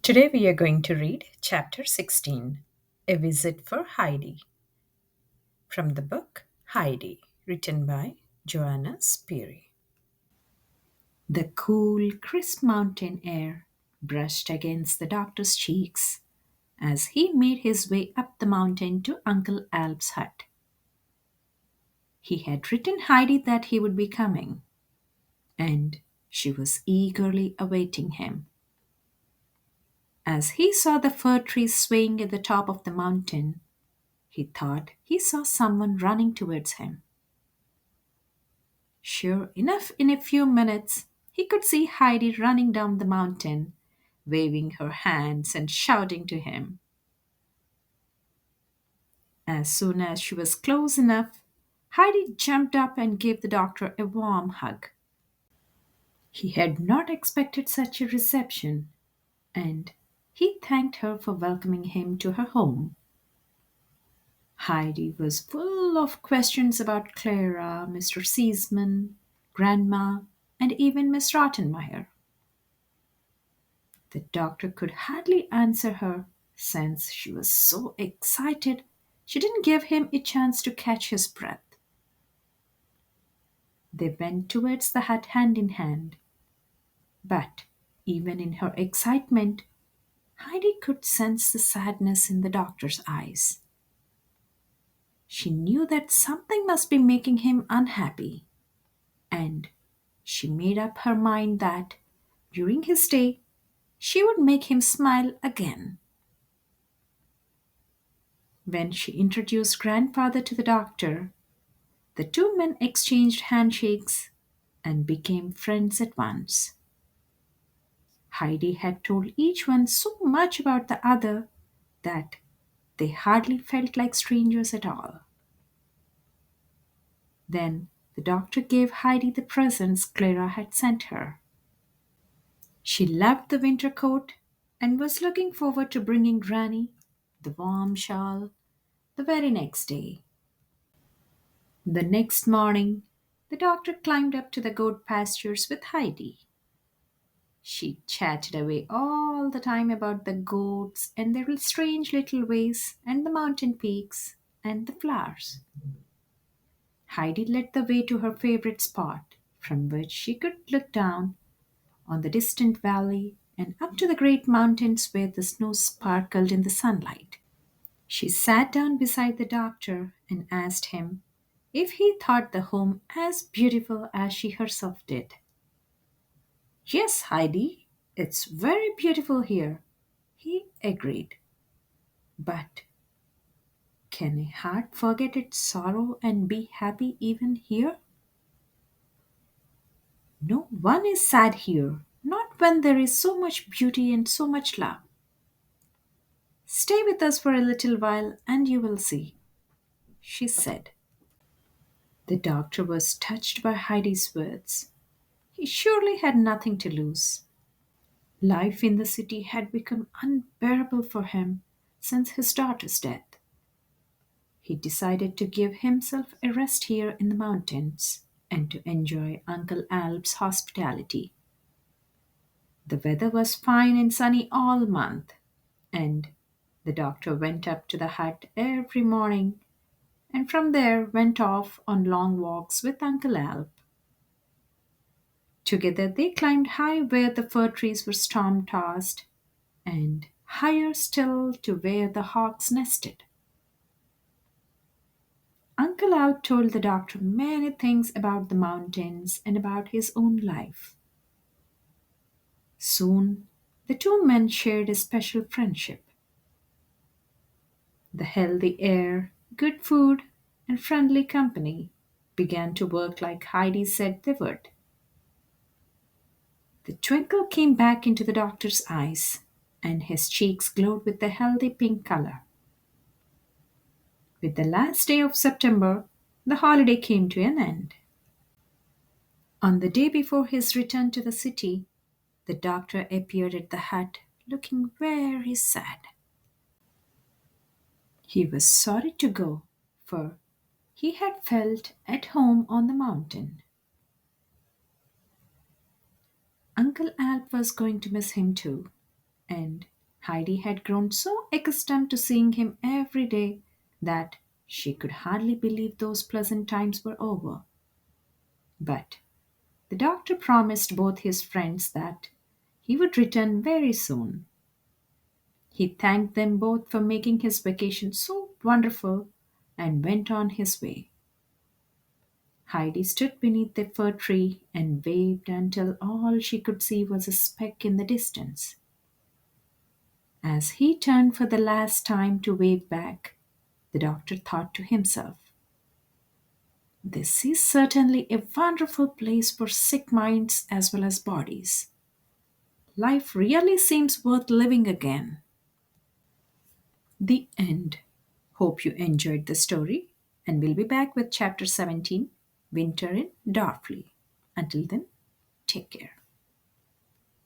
Today we are going to read Chapter 16, A Visit for Heidi, from the book Heidi, written by Joanna Spiri. The cool, crisp mountain air brushed against the doctor's cheeks as he made his way up the mountain to Uncle Alp's hut. He had written Heidi that he would be coming, and she was eagerly awaiting him. As he saw the fir trees swaying at the top of the mountain, he thought he saw someone running towards him. Sure enough, in a few minutes, he could see Heidi running down the mountain, waving her hands and shouting to him. As soon as she was close enough, Heidi jumped up and gave the doctor a warm hug. He had not expected such a reception, and he thanked her for welcoming him to her home. Heidi was full of questions about Clara, Mr. Seseman, Grandma, and even Miss Rottenmeier. The doctor could hardly answer her since she was so excited she didn't give him a chance to catch his breath. They went towards the hut hand in hand, but even in her excitement, Heidi could sense the sadness in the doctor's eyes. She knew that something must be making him unhappy, and she made up her mind that during his stay she would make him smile again. When she introduced Grandfather to the doctor, the two men exchanged handshakes and became friends at once. Heidi had told each one so much about the other that they hardly felt like strangers at all. Then the doctor gave Heidi the presents Clara had sent her. She loved the winter coat and was looking forward to bringing Granny the warm shawl the very next day. The next morning, the doctor climbed up to the goat pastures with Heidi. She chatted away all the time about the goats and their strange little ways and the mountain peaks and the flowers. Heidi led the way to her favorite spot, from which she could look down on the distant valley and up to the great mountains where the snow sparkled in the sunlight. She sat down beside the doctor and asked him if he thought the home as beautiful as she herself did. Yes, Heidi, it's very beautiful here, he agreed. But can a heart forget its sorrow and be happy even here? No one is sad here, not when there is so much beauty and so much love. Stay with us for a little while and you will see, she said. The doctor was touched by Heidi's words. He surely had nothing to lose. Life in the city had become unbearable for him since his daughter's death. He decided to give himself a rest here in the mountains and to enjoy Uncle Alp's hospitality. The weather was fine and sunny all month, and the doctor went up to the hut every morning and from there went off on long walks with Uncle Alp. Together they climbed high where the fir trees were storm tossed, and higher still to where the hawks nested. Uncle Alp told the doctor many things about the mountains and about his own life. Soon the two men shared a special friendship. The healthy air, good food, and friendly company began to work like Heidi said they would. The twinkle came back into the doctor's eyes, and his cheeks glowed with the healthy pink color. With the last day of September, the holiday came to an end. On the day before his return to the city, the doctor appeared at the hut looking very sad. He was sorry to go, for he had felt at home on the mountain. Uncle Alp was going to miss him too, and Heidi had grown so accustomed to seeing him every day that she could hardly believe those pleasant times were over. But the doctor promised both his friends that he would return very soon. He thanked them both for making his vacation so wonderful and went on his way. Heidi stood beneath the fir tree and waved until all she could see was a speck in the distance. As he turned for the last time to wave back, the doctor thought to himself, this is certainly a wonderful place for sick minds as well as bodies. Life really seems worth living again. The end. Hope you enjoyed the story, and we'll be back with chapter 17, Winter in Darfleet. Until then, take care.